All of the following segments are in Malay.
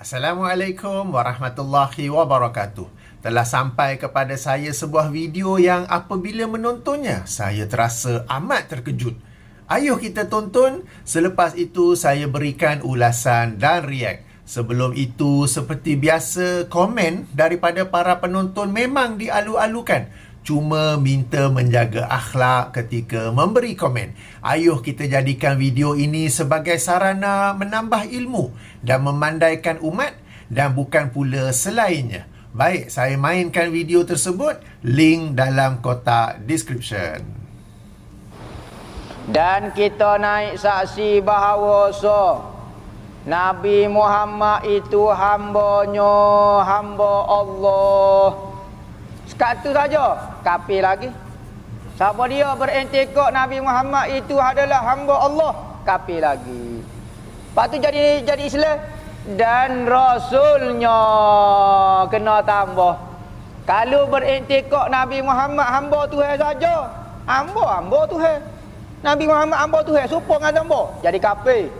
Assalamualaikum warahmatullahi wabarakatuh. Telah sampai kepada saya sebuah video yang apabila menontonnya, saya terasa amat terkejut. Ayuh kita tonton, selepas itu saya berikan ulasan dan react. Sebelum itu, seperti biasa, komen daripada para penonton memang dialu-alukan. Cuma minta menjaga akhlak ketika memberi komen. Ayuh kita jadikan video ini sebagai sarana menambah ilmu dan memandaikan umat dan bukan pula selainnya. Baik, saya mainkan video tersebut. Link dalam kotak description. Dan kita naik saksi bahawa Nabi Muhammad itu hambanya, hamba Allah. Sekatu saja, kafir lagi. Siapa dia berintikad Nabi Muhammad itu adalah hamba Allah, kafir lagi. Lepas tu jadi Islam. Dan Rasulnya kena tambah. Kalau berintikad Nabi Muhammad hamba Tuhan saja, hamba Tuhan. Nabi Muhammad hamba Tuhan, supaya dengan hamba, jadi kafir.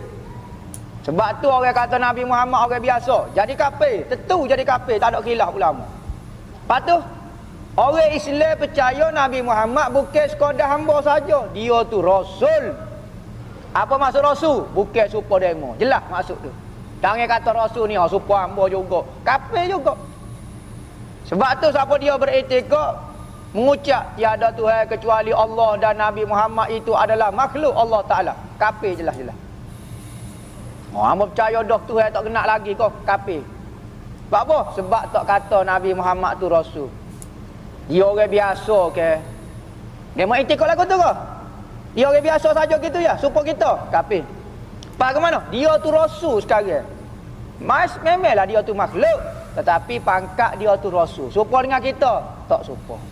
Sebab tu orang kata Nabi Muhammad orang biasa, jadi kafir. Tentu jadi kafir, tak ada khilaf ulama. Lepas tu orang Islam percaya Nabi Muhammad bukan sekadar hamba saja. Dia tu Rasul. Apa maksud Rasul? Bukan supaya demo. Jelas maksud tu. Jangan kata Rasul ni supaya hamba juga. Kafir juga. Sebab tu siapa dia beriktikad mengucap tiada Tuhan kecuali Allah dan Nabi Muhammad itu adalah makhluk Allah Ta'ala. Kafir jelas-jelas. Hamba percaya dah Tuhan tak kena lagi kau. Kafir. Sebab apa? Sebab tak kata Nabi Muhammad tu Rasul. Dia orang biasa ke? Dia mau iktikad lagu tu ke? Dia orang biasa saja gitu ya, supaya kita kafir. Pak ke mana? Dia tu Rasul sekarang. Memanglah dia tu makhluk, tetapi pangkat dia tu Rasul. Supaya dengan kita tak supaya.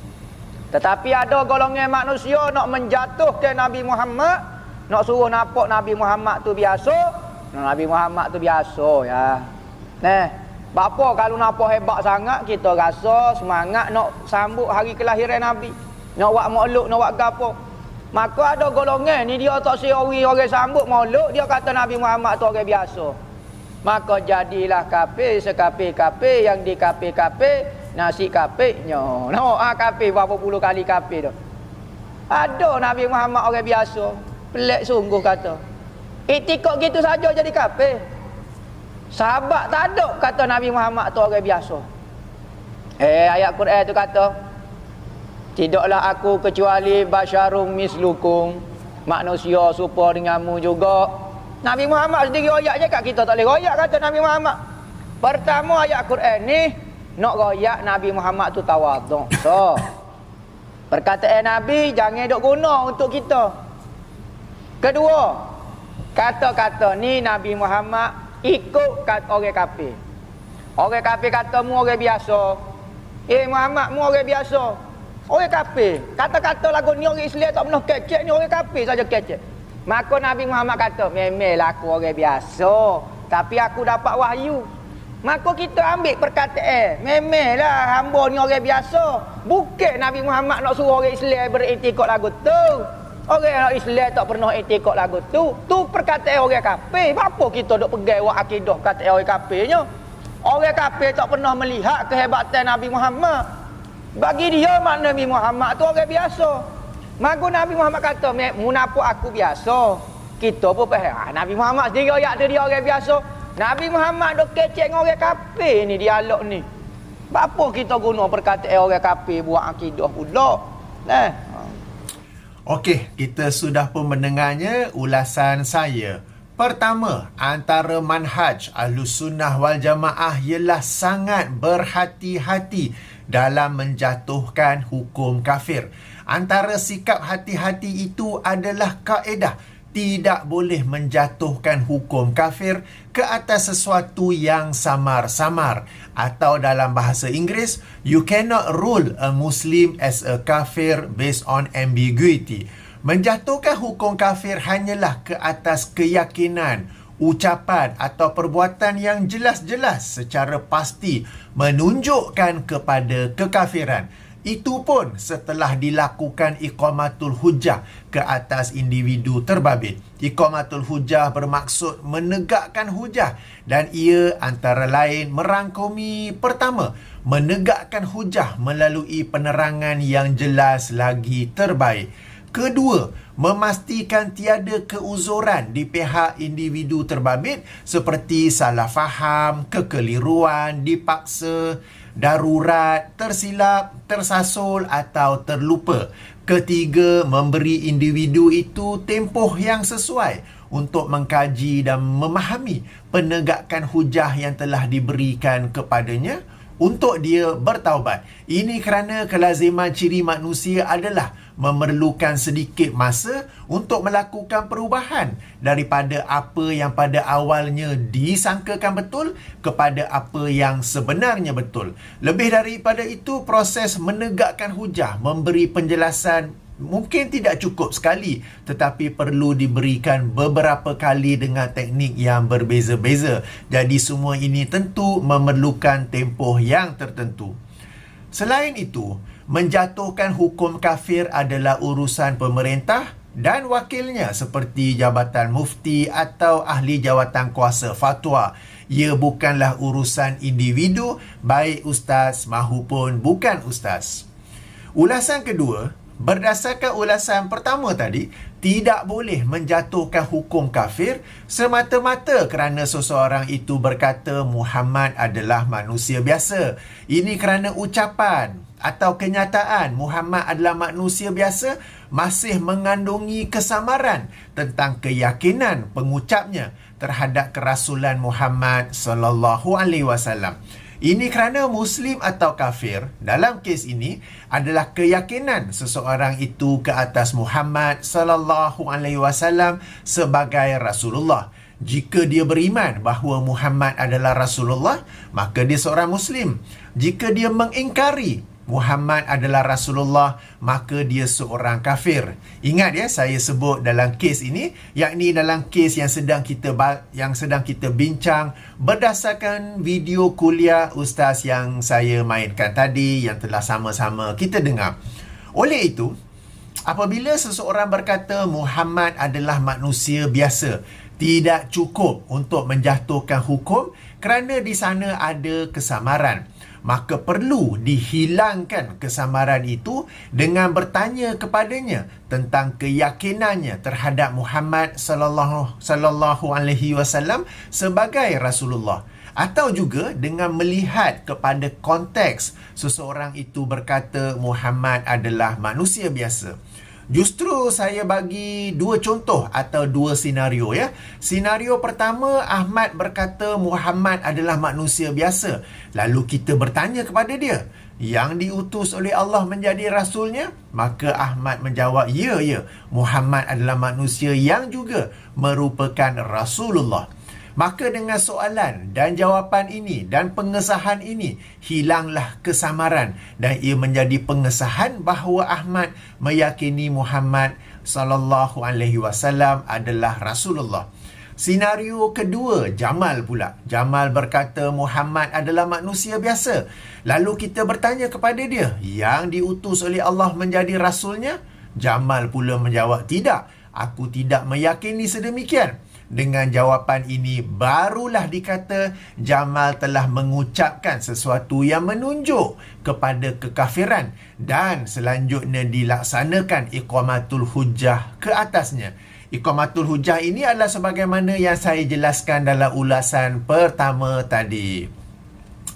Tetapi ada golongan manusia nak menjatuhkan Nabi Muhammad, nak suruh nampak Nabi Muhammad tu biasa. Nabi Muhammad tu biasa ya. Bapa kalau nampak hebat sangat, kita rasa semangat nak sambut hari kelahiran Nabi. Nak buat maulud, nak buat gapo. Maka ada golongan ni dia tak seori orang sambut maulud, dia kata Nabi Muhammad tu orang biasa. Maka jadilah kafir sekafir-kafir yang dikafir-kafir nasi kafirnya. Kafir berapa puluh kali kafir tu. Ada Nabi Muhammad orang biasa. Pelik sungguh kata. Iktikad gitu saja jadi kafir. Sahabat tak ada kata Nabi Muhammad tu orang biasa. Ayat Quran tu kata, tidaklah aku kecuali basyarum mislukum, manusia serupa denganmu juga. Nabi Muhammad sendiri royak je kat kita tak boleh royak kata Nabi Muhammad. Pertama ayat Quran ni nak royak Nabi Muhammad tu tawaduk. Perkataan Nabi jangan dok guna untuk kita. Kedua, kata-kata ni Nabi Muhammad ikut kat orang kafir. Orang kafir kata mu orang biasa. Muhammad mu orang biasa. Orang kafir. Kata-kata lagu ni orang Islam tak pernah kecek, ni orang kafir saja kecek. Maka Nabi Muhammad kata, memanglah aku orang biasa, tapi aku dapat wahyu. Maka kita ambil perkataan, memanglah hamba ni orang biasa. Bukan Nabi Muhammad nak suruh orang Islam beriktikad lagu tu. Orang Islam tak pernah iktikad lagu tu. Tu perkataan orang kafir. Apa kita duk pegang wak akidah perkataan orang kafirnya? Orang kafir tak pernah melihat kehebatan Nabi Muhammad. Bagi dia Nabi Muhammad tu orang biasa. Maka Nabi Muhammad kata, munafik aku biasa. Kita pun faham. Nabi Muhammad sendiri ayat tu dia orang biasa. Nabi Muhammad duk kecek dengan orang kafir ni dialog ni. Apa kita guna perkataan orang kafir buat akidah pula? Okey, kita sudah pun mendengarnya ulasan saya. Pertama, antara manhaj Ahlussunnah wal Jamaah ialah sangat berhati-hati dalam menjatuhkan hukum kafir. Antara sikap hati-hati itu adalah kaedah tidak boleh menjatuhkan hukum kafir ke atas sesuatu yang samar-samar. Atau dalam bahasa Inggeris, you cannot rule a Muslim as a kafir based on ambiguity. Menjatuhkan hukum kafir hanyalah ke atas keyakinan, ucapan atau perbuatan yang jelas-jelas secara pasti menunjukkan kepada kekafiran. Itu pun setelah dilakukan iqamatul hujjah ke atas individu terbabit. Iqamatul hujjah bermaksud menegakkan hujjah, dan ia antara lain merangkumi: pertama, menegakkan hujjah melalui penerangan yang jelas lagi terbaik. Kedua, memastikan tiada keuzuran di pihak individu terbabit seperti salah faham, kekeliruan, dipaksa, darurat, tersilap, tersasul atau terlupa. Ketiga, memberi individu itu tempoh yang sesuai untuk mengkaji dan memahami penegakan hujah yang telah diberikan kepadanya untuk dia bertaubat. Ini kerana kelaziman ciri manusia adalah memerlukan sedikit masa untuk melakukan perubahan daripada apa yang pada awalnya disangkakan betul kepada apa yang sebenarnya betul. Lebih daripada itu, proses menegakkan hujah, memberi penjelasan mungkin tidak cukup sekali, tetapi perlu diberikan beberapa kali dengan teknik yang berbeza-beza. Jadi semua ini tentu memerlukan tempoh yang tertentu. Selain itu, menjatuhkan hukum kafir adalah urusan pemerintah dan wakilnya seperti Jabatan Mufti atau ahli jawatan kuasa fatwa. Ia bukanlah urusan individu, baik ustaz mahupun bukan ustaz. Ulasan kedua, berdasarkan ulasan pertama tadi, tidak boleh menjatuhkan hukum kafir semata-mata kerana seseorang itu berkata Muhammad adalah manusia biasa. Ini kerana ucapan atau kenyataan Muhammad adalah manusia biasa masih mengandungi kesamaran tentang keyakinan pengucapnya terhadap kerasulan Muhammad sallallahu alaihi wasallam. Ini kerana Muslim atau kafir dalam kes ini adalah keyakinan seseorang itu ke atas Muhammad sallallahu alaihi wasallam sebagai Rasulullah. Jika dia beriman bahawa Muhammad adalah Rasulullah, maka dia seorang Muslim. Jika dia mengingkari Muhammad adalah Rasulullah, maka dia seorang kafir. Ingat ya, saya sebut dalam kes ini, yakni dalam kes yang sedang kita bincang berdasarkan video kuliah ustaz yang saya mainkan tadi, yang telah sama-sama kita dengar. Oleh itu, apabila seseorang berkata Muhammad adalah manusia biasa, tidak cukup untuk menjatuhkan hukum kerana di sana ada kesamaran. Maka perlu dihilangkan kesamaran itu dengan bertanya kepadanya tentang keyakinannya terhadap Muhammad sallallahu alaihi wasallam sebagai Rasulullah, atau juga dengan melihat kepada konteks seseorang itu berkata Muhammad adalah manusia biasa. Justru saya bagi dua contoh atau dua senario ya. Senario pertama, Ahmad berkata Muhammad adalah manusia biasa. Lalu kita bertanya kepada dia, yang diutus oleh Allah menjadi rasulnya? Maka Ahmad menjawab, ya, Muhammad adalah manusia yang juga merupakan Rasulullah. Maka dengan soalan dan jawapan ini dan pengesahan ini, hilanglah kesamaran dan ia menjadi pengesahan bahawa Ahmad meyakini Muhammad sallallahu alaihi wasallam adalah Rasulullah. Senario kedua, Jamal pula. Jamal berkata Muhammad adalah manusia biasa. Lalu kita bertanya kepada dia, yang diutus oleh Allah menjadi rasulnya? Jamal pula menjawab, tidak, aku tidak meyakini sedemikian. Dengan jawapan ini, barulah dikata Jamal telah mengucapkan sesuatu yang menunjuk kepada kekafiran dan selanjutnya dilaksanakan iqamatul hujjah ke atasnya. Iqamatul hujjah ini adalah sebagaimana yang saya jelaskan dalam ulasan pertama tadi.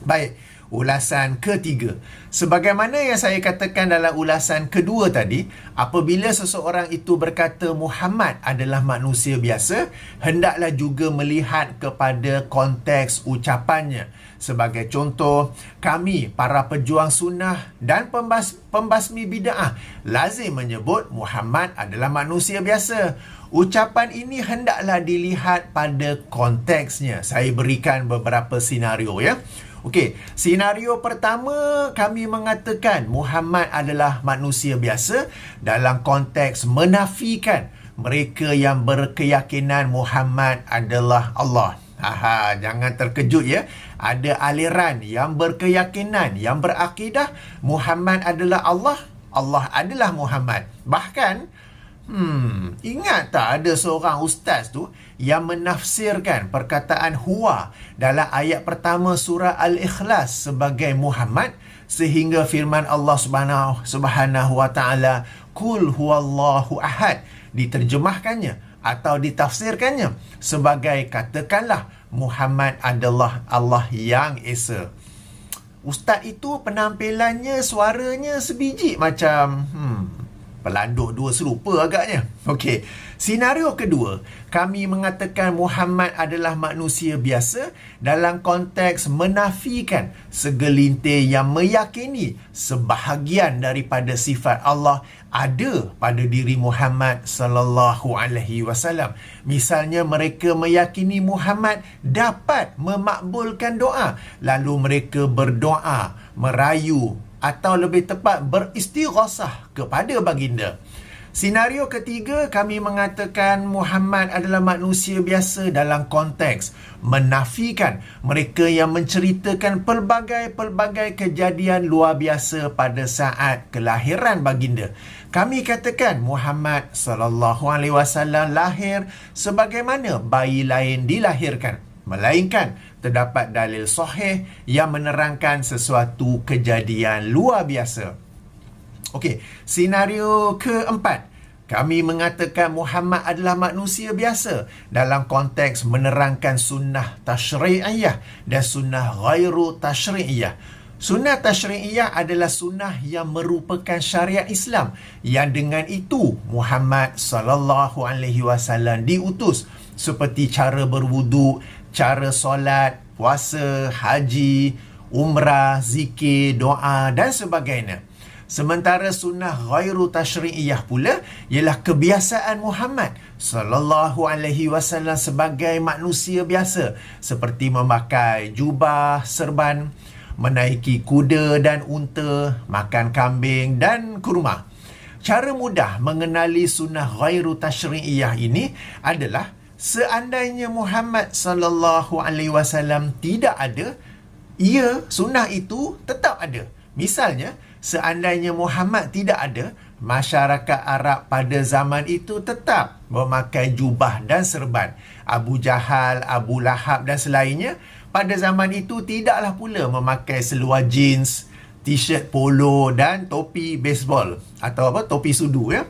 Baik, ulasan ketiga. Sebagaimana yang saya katakan dalam ulasan kedua tadi, apabila seseorang itu berkata Muhammad adalah manusia biasa, hendaklah juga melihat kepada konteks ucapannya. Sebagai contoh, kami para pejuang sunnah dan pembasmi bid'ah lazim menyebut Muhammad adalah manusia biasa. Ucapan ini hendaklah dilihat pada konteksnya. Saya berikan beberapa senario ya. Okey, senario pertama, kami mengatakan Muhammad adalah manusia biasa dalam konteks menafikan mereka yang berkeyakinan Muhammad adalah Allah. Jangan terkejut ya. Ada aliran yang berkeyakinan, yang berakidah Muhammad adalah Allah, Allah adalah Muhammad. Bahkan ingat tak ada seorang ustaz tu yang menafsirkan perkataan huwa dalam ayat pertama surah Al-Ikhlas sebagai Muhammad, sehingga firman Allah Subhanahu wa taala, "Qul huwallahu ahad," diterjemahkannya atau ditafsirkannya sebagai katakanlah Muhammad adalah Allah yang Esa. Ustaz itu penampilannya, suaranya sebiji macam pelanduk dua serupa agaknya. Okey. Senario kedua, kami mengatakan Muhammad adalah manusia biasa dalam konteks menafikan segelintir yang meyakini sebahagian daripada sifat Allah ada pada diri Muhammad sallallahu alaihi wasallam. Misalnya mereka meyakini Muhammad dapat memakbulkan doa, lalu mereka berdoa, merayu atau lebih tepat beristighasah kepada baginda. Senario ketiga, kami mengatakan Muhammad adalah manusia biasa dalam konteks menafikan mereka yang menceritakan pelbagai-pelbagai kejadian luar biasa pada saat kelahiran baginda. Kami katakan Muhammad sallallahu alaihi wasallam lahir sebagaimana bayi lain dilahirkan, melainkan terdapat dalil sahih yang menerangkan sesuatu kejadian luar biasa. Okey, senario keempat, kami mengatakan Muhammad adalah manusia biasa dalam konteks menerangkan sunnah tashri'iyah dan sunnah ghairu tashri'iyah. Sunnah tashri'iyah adalah sunnah yang merupakan syariat Islam yang dengan itu Muhammad sallallahu alaihi wasallam diutus, seperti cara berwuduk, cara solat, puasa, haji, umrah, zikir, doa dan sebagainya. Sementara sunnah ghairu tashri'iyah pula ialah kebiasaan Muhammad sallallahu alaihi wasallam sebagai manusia biasa, seperti memakai jubah, serban, menaiki kuda dan unta, makan kambing dan kurma. Cara mudah mengenali sunnah ghairu tashri'iyah ini adalah seandainya Muhammad sallallahu alaihi wasallam tidak ada, sunnah itu tetap ada. Misalnya, seandainya Muhammad tidak ada, masyarakat Arab pada zaman itu tetap memakai jubah dan serban. Abu Jahal, Abu Lahab dan selainnya pada zaman itu tidaklah pula memakai seluar jeans, t-shirt polo dan topi baseball atau topi sudu ya.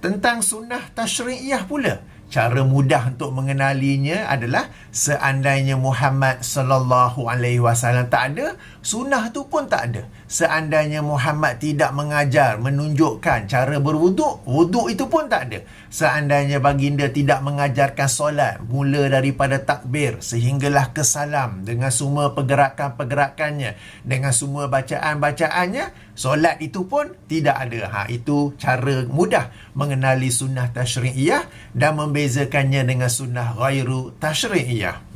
Tentang sunnah tashri'iyah pula, cara mudah untuk mengenalinya adalah seandainya Muhammad sallallahu alaihi wasallam tak ada, sunnah tu pun tak ada. Seandainya Muhammad tidak mengajar, menunjukkan cara berwuduk, wuduk itu pun tak ada. Seandainya baginda tidak mengajarkan solat mula daripada takbir sehinggalah ke salam dengan semua pergerakan-pergerakannya, dengan semua bacaan-bacaannya, solat itu pun tidak ada. Itu cara mudah mengenali sunnah tashri'iyah dan membezakannya dengan sunnah ghairu tashri'iyah.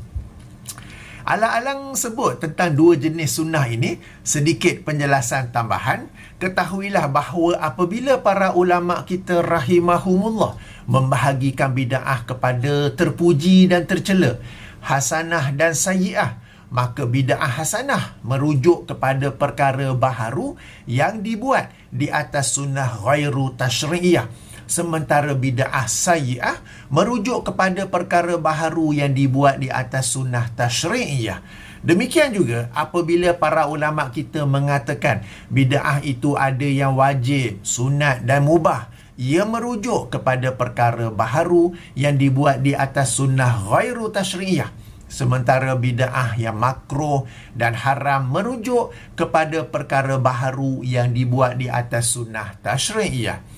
Alang-alang sebut tentang dua jenis sunnah ini, sedikit penjelasan tambahan. Ketahuilah bahawa apabila para ulama kita rahimahumullah membahagikan bida'ah kepada terpuji dan tercela, hasanah dan sayyi'ah, maka bida'ah hasanah merujuk kepada perkara baharu yang dibuat di atas sunnah ghairu tashri'iyah. Sementara bida'ah sayyi'ah merujuk kepada perkara baharu yang dibuat di atas sunnah tashri'iyah. Demikian juga apabila para ulama kita mengatakan bida'ah itu ada yang wajib, sunat dan mubah, ia merujuk kepada perkara baharu yang dibuat di atas sunnah ghairu tashri'iyah. Sementara bida'ah yang makruh dan haram merujuk kepada perkara baharu yang dibuat di atas sunnah tashri'iyah.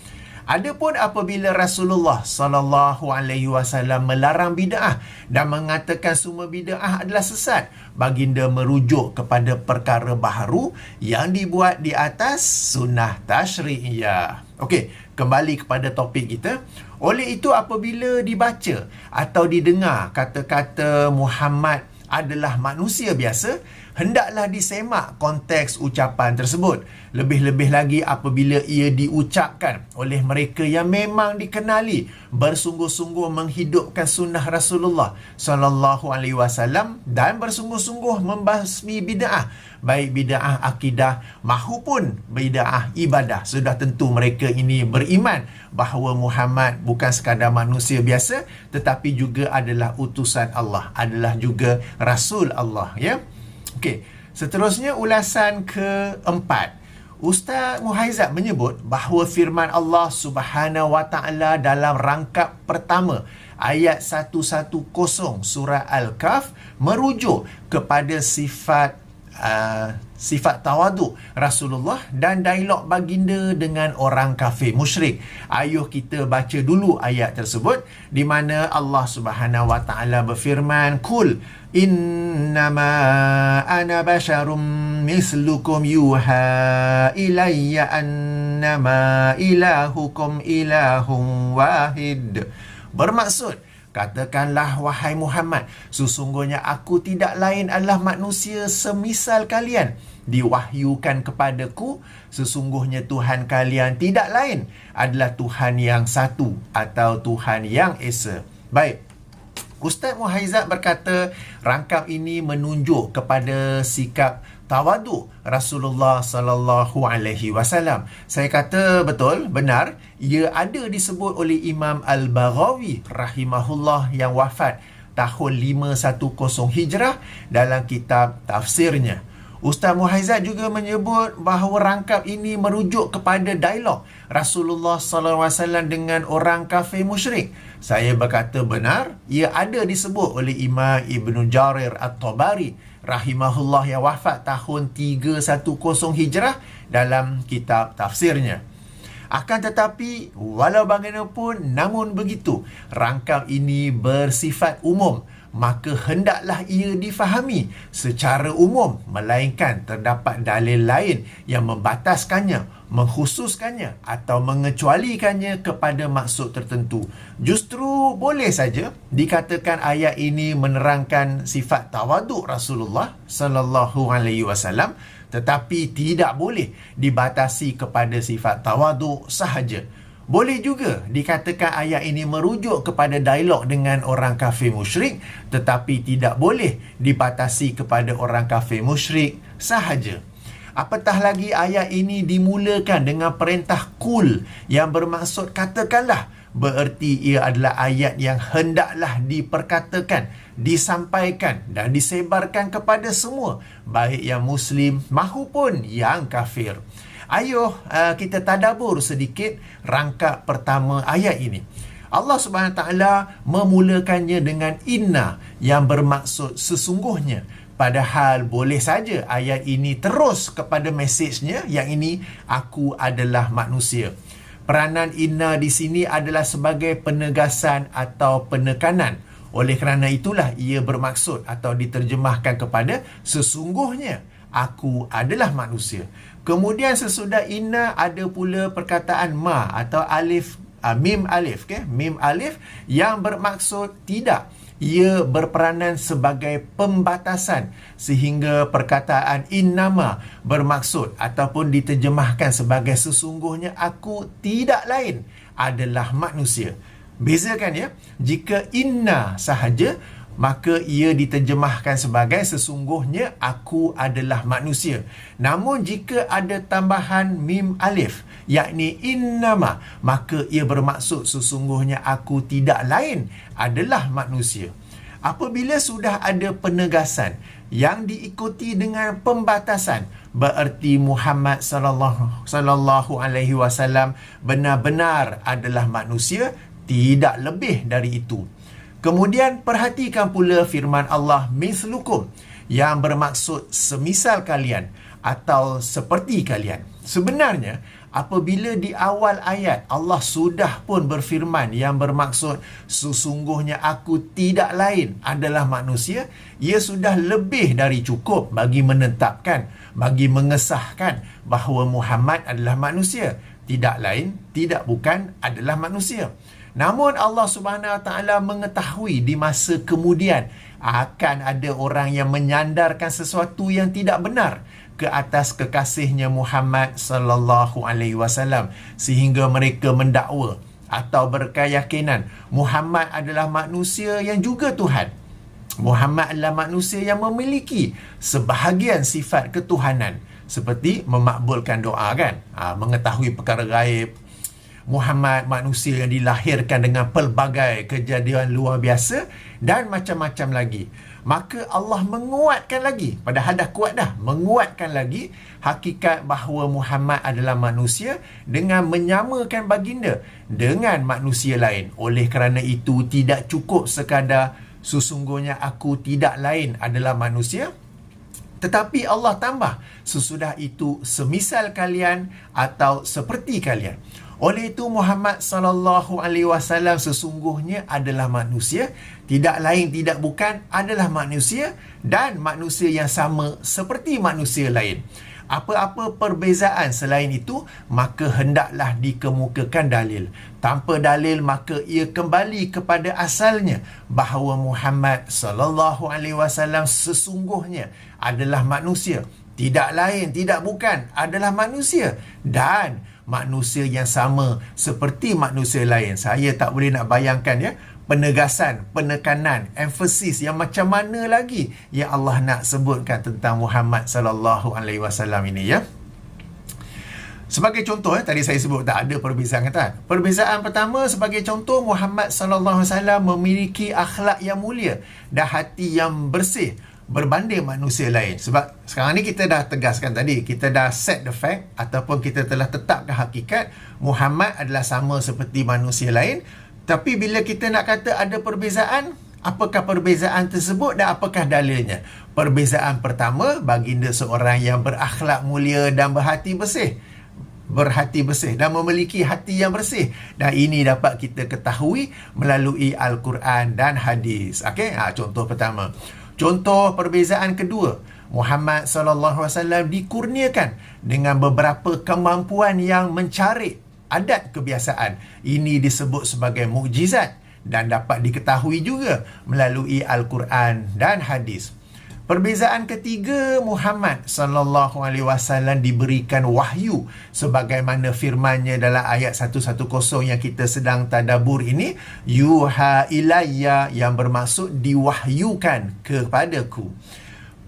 Adapun apabila Rasulullah sallallahu alaihi wasallam melarang bid'ah dan mengatakan semua bid'ah adalah sesat, baginda merujuk kepada perkara baharu yang dibuat di atas sunnah tashri'iyah. Okey, kembali kepada topik kita. Oleh itu apabila dibaca atau didengar kata-kata Muhammad adalah manusia biasa, hendaklah disemak konteks ucapan tersebut. Lebih-lebih lagi apabila ia diucapkan oleh mereka yang memang dikenali bersungguh-sungguh menghidupkan sunnah Rasulullah sallallahu alaihi wasallam dan bersungguh-sungguh membasmi bid'ah, baik bid'ah akidah mahupun bid'ah ibadah. Sudah tentu mereka ini beriman bahawa Muhammad bukan sekadar manusia biasa, tetapi juga adalah utusan Allah, adalah juga Rasul Allah, ya. Okey, seterusnya ulasan keempat. Ustaz Muhaizat menyebut bahawa firman Allah Subhanahu Wa Taala dalam rangkap pertama ayat 110 surah Al-Kahf merujuk kepada sifat tawadu Rasulullah dan dialog baginda dengan orang kafir musyrik. Ayuh kita baca dulu ayat tersebut di mana Allah Subhanahu Wa Taala berfirman, "Qul innama ana basyarum mislukum yuha ilayya annama ilahukum ilahun wahid." Bermaksud, katakanlah wahai Muhammad, sesungguhnya aku tidak lain adalah manusia semisal kalian. Diwahyukan kepadaku, sesungguhnya Tuhan kalian tidak lain adalah Tuhan yang satu atau Tuhan yang esa. Baik. Ustaz Muhaizat berkata rangkap ini menunjuk kepada sikap tawadu Rasulullah sallallahu alaihi wasallam. Saya kata betul, benar, ia ada disebut oleh Imam Al-Baghawi rahimahullah yang wafat tahun 510 Hijrah dalam kitab tafsirnya. Ustaz Muhaizat juga menyebut bahawa rangkap ini merujuk kepada dialog Rasulullah SAW dengan orang kafir musyrik. Saya berkata benar, ia ada disebut oleh Imam Ibn Jarir At-Tabari rahimahullah yang wafat tahun 310 Hijrah dalam kitab tafsirnya. Akan tetapi, walau bagaimanapun, namun begitu, rangkap ini bersifat umum, maka hendaklah ia difahami secara umum, melainkan terdapat dalil lain yang membataskannya, mengkhususkannya atau mengecualikannya kepada maksud tertentu. Justru boleh saja dikatakan ayat ini menerangkan sifat tawaduk Rasulullah sallallahu alaihi wasallam, tetapi tidak boleh dibatasi kepada sifat tawaduk sahaja. Boleh juga dikatakan ayat ini merujuk kepada dialog dengan orang kafir musyrik, tetapi tidak boleh dibatasi kepada orang kafir musyrik sahaja. Apatah lagi ayat ini dimulakan dengan perintah kul yang bermaksud katakanlah, bererti ia adalah ayat yang hendaklah diperkatakan, disampaikan dan disebarkan kepada semua, baik yang muslim mahupun yang kafir. Ayuh kita tadabbur sedikit rangkap pertama ayat ini. Allah Subhanahu Wa Taala memulakannya dengan inna yang bermaksud sesungguhnya. Padahal boleh saja ayat ini terus kepada mesejnya yang ini, aku adalah manusia. Peranan inna di sini adalah sebagai penegasan atau penekanan. Oleh kerana itulah ia bermaksud atau diterjemahkan kepada sesungguhnya aku adalah manusia. Kemudian sesudah inna ada pula perkataan ma atau alif, mim alif, okay? Mim alif yang bermaksud tidak. Ia berperanan sebagai pembatasan sehingga perkataan innama bermaksud ataupun diterjemahkan sebagai sesungguhnya aku tidak lain adalah manusia. Bezakan ya, jika inna sahaja maka ia diterjemahkan sebagai sesungguhnya aku adalah manusia. Namun jika ada tambahan mim alif, yakni innama, maka ia bermaksud sesungguhnya aku tidak lain adalah manusia. Apabila sudah ada penegasan yang diikuti dengan pembatasan, bererti Muhammad sallallahu alaihi wasallam benar-benar adalah manusia, tidak lebih dari itu. Kemudian perhatikan pula firman Allah mislukum yang bermaksud semisal kalian atau seperti kalian. Sebenarnya apabila di awal ayat Allah sudah pun berfirman yang bermaksud sesungguhnya aku tidak lain adalah manusia, ia sudah lebih dari cukup bagi menetapkan, bagi mengesahkan bahawa Muhammad adalah manusia, tidak lain, tidak bukan adalah manusia. Namun Allah Subhanahu Wa Taala mengetahui di masa kemudian akan ada orang yang menyandarkan sesuatu yang tidak benar ke atas kekasihnya Muhammad sallallahu alaihi wasallam, sehingga mereka mendakwa atau berkeyakinan Muhammad adalah manusia yang juga Tuhan. Muhammad adalah manusia yang memiliki sebahagian sifat ketuhanan, seperti memakbulkan doa kan, mengetahui perkara gaib. Muhammad manusia yang dilahirkan dengan pelbagai kejadian luar biasa dan macam-macam lagi. Maka Allah menguatkan lagi, padahal dah kuat dah, menguatkan lagi hakikat bahawa Muhammad adalah manusia dengan menyamakan baginda dengan manusia lain. Oleh kerana itu tidak cukup sekadar sesungguhnya aku tidak lain adalah manusia, tetapi Allah tambah sesudah itu semisal kalian atau seperti kalian. Oleh itu Muhammad sallallahu alaihi wasallam sesungguhnya adalah manusia, tidak lain tidak bukan adalah manusia, dan manusia yang sama seperti manusia lain. Apa-apa perbezaan selain itu maka hendaklah dikemukakan dalil. Tanpa dalil maka ia kembali kepada asalnya bahawa Muhammad sallallahu alaihi wasallam sesungguhnya adalah manusia, tidak lain tidak bukan adalah manusia, dan manusia yang sama seperti manusia lain. Saya tak boleh nak bayangkan ya, penegasan, penekanan, emphasis yang macam mana lagi yang Allah nak sebutkan tentang Muhammad sallallahu alaihi wasallam ini ya. Sebagai contoh tadi saya sebut tak ada perbezaan kata. Perbezaan pertama sebagai contoh, Muhammad sallallahu alaihi wasallam memiliki akhlak yang mulia dan hati yang bersih berbanding manusia lain. Sebab sekarang ni kita dah tegaskan tadi, kita dah set the fact ataupun kita telah tetapkan hakikat Muhammad adalah sama seperti manusia lain. Tapi bila kita nak kata ada perbezaan, apakah perbezaan tersebut dan apakah dalilnya? Perbezaan pertama, baginda seorang yang berakhlak mulia dan berhati bersih dan memiliki hati yang bersih, dan ini dapat kita ketahui melalui Al-Quran dan hadis. Okey, contoh pertama. Contoh perbezaan kedua, Muhammad sallallahu alaihi wasallam dikurniakan dengan beberapa kemampuan yang mencari adat kebiasaan. Ini disebut sebagai mukjizat dan dapat diketahui juga melalui Al-Quran dan hadis. Perbezaan ketiga, Muhammad sallallahu alaihi wasallam diberikan wahyu sebagaimana firman-Nya dalam ayat 110 yang kita sedang tadabbur ini, yuha ilayya, yang bermaksud diwahyukan kepadaku.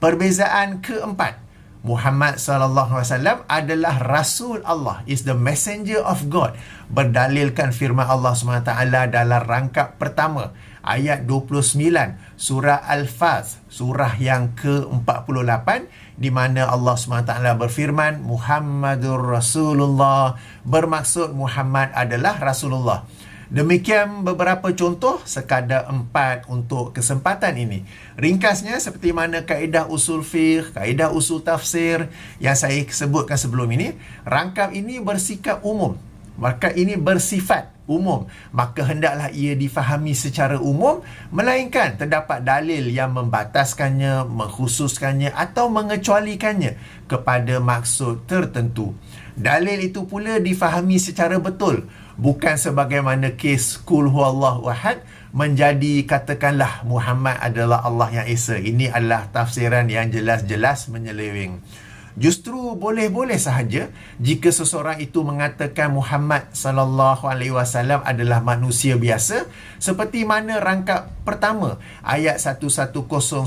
Perbezaan keempat, Muhammad sallallahu alaihi wasallam adalah rasul Allah, is the messenger of God, berdalilkan firman Allah SWT dalam rangkap pertama ayat 29 surah Al-Fat, surah yang ke-48, di mana Allah SWT berfirman Muhammadur Rasulullah, bermaksud Muhammad adalah Rasulullah. Demikian beberapa contoh, sekadar 4 untuk kesempatan ini. Ringkasnya seperti mana kaedah usul fiqh, kaedah usul tafsir yang saya sebutkan sebelum ini, rangkap ini bersikap umum, maka ini bersifat umum, maka hendaklah ia difahami secara umum, melainkan terdapat dalil yang membataskannya, mengkhususkannya atau mengecualikannya kepada maksud tertentu. Dalil itu pula difahami secara betul, bukan sebagaimana kes Qul huwallahu ahad menjadi katakanlah Muhammad adalah Allah yang Esa. Ini adalah tafsiran yang jelas-jelas menyeleweng. Justru boleh-boleh sahaja jika seseorang itu mengatakan Muhammad sallallahu alaihi wasallam adalah manusia biasa, seperti mana rangkap pertama ayat 110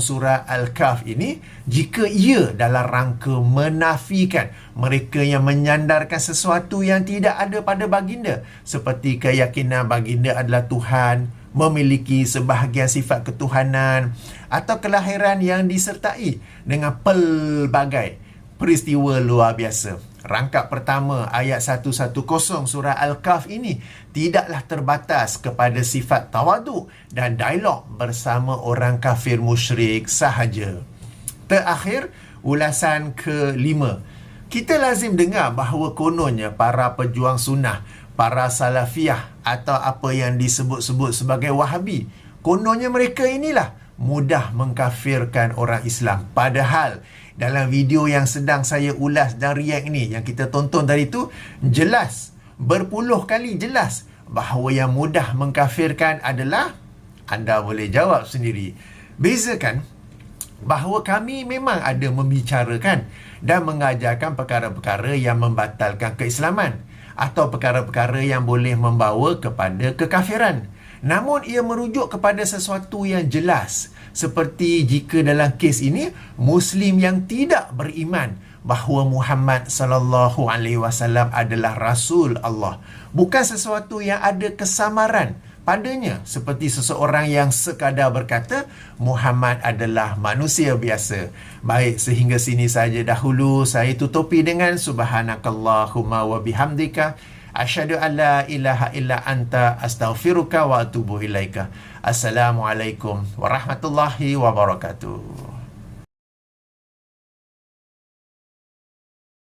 surah Al-Kahf ini, jika ia dalam rangka menafikan mereka yang menyandarkan sesuatu yang tidak ada pada baginda, seperti keyakinan baginda adalah Tuhan, memiliki sebahagian sifat ketuhanan, atau kelahiran yang disertai dengan pelbagai peristiwa luar biasa. Rangkap pertama ayat 110 surah Al-Kahf ini tidaklah terbatas kepada sifat tawadu dan dialog bersama orang kafir musyrik sahaja. Terakhir, ulasan kelima. Kita lazim dengar bahawa kononnya para pejuang sunnah, para salafiyah atau apa yang disebut-sebut sebagai Wahabi, kononnya mereka inilah mudah mengkafirkan orang Islam. Padahal dalam video yang sedang saya ulas dan react ni, yang kita tonton tadi tu, jelas, berpuluh kali jelas bahawa yang mudah mengkafirkan adalah, anda boleh jawab sendiri. Bezakan bahawa kami memang ada membicarakan dan mengajarkan perkara-perkara yang membatalkan keislaman atau perkara-perkara yang boleh membawa kepada kekafiran. Namun ia merujuk kepada sesuatu yang jelas, seperti jika dalam kes ini Muslim yang tidak beriman bahawa Muhammad sallallahu alaihi wasallam adalah Rasul Allah, bukan sesuatu yang ada kesamaran padanya, seperti seseorang yang sekadar berkata Muhammad adalah manusia biasa. Baik, sehingga sini saja dahulu. Saya tutupi dengan subhanakallahumma wa bihamdika asyhadu an la ilaha illa anta astaghfiruka wa atubu ilaika. Assalamualaikum warahmatullahi wabarakatuh.